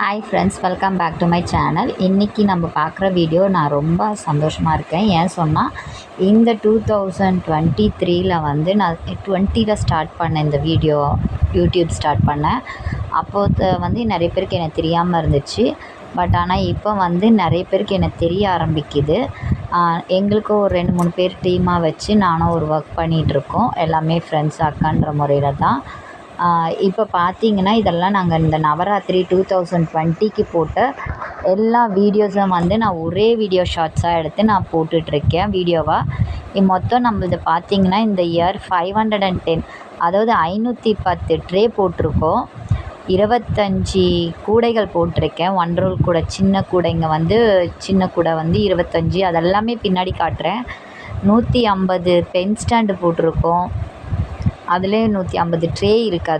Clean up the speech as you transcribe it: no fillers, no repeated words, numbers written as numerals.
Hi friends, welcome back to my channel. இன்றைக்கி நம்ம பார்க்குற வீடியோ நான் ரொம்ப சந்தோஷமாக இருக்கேன். ஏன் சொன்னால், இந்த 2023 வந்து நான் 20 ஸ்டார்ட் பண்ணேன் இந்த வீடியோ. யூடியூப் ஸ்டார்ட் பண்ணேன். அப்போது வந்து நிறைய பேருக்கு எனக்கு தெரியாமல் இருந்துச்சு. பட் ஆனால் இப்போ வந்து நிறைய பேருக்கு எனக்கு தெரிய ஆரம்பிக்குது. எங்களுக்கு ஒரு 2-3 பேர் டீமாக வச்சு நானும் ஒரு ஒர்க் பண்ணிகிட்ருக்கோம். எல்லாமே ஃப்ரெண்ட்ஸ், அக்கான்ற முறையில் தான். இப்போ பார்த்தீங்கன்னா, இதெல்லாம் நாங்கள் இந்த நவராத்திரி 2020க்கு போட்ட எல்லா வீடியோஸும் வந்து நான் ஒரே வீடியோ ஷார்ட்ஸாக எடுத்து நான் போட்டுட்ருக்கேன் வீடியோவாக. மொத்தம் நம்மளது பார்த்திங்கன்னா இந்த இயர் 510, அதாவது 510 ட்ரே போட்டிருக்கோம். 25 கூடைகள் போட்டிருக்கேன். 1 ரோல் கூடை, சின்ன கூடைங்க வந்து சின்ன கூடை வந்து 25, அதெல்லாமே பின்னாடி காட்டுறேன். 150 பென் ஸ்டாண்டு போட்டிருக்கோம். அதிலே 150 ட்ரே இருக்காது.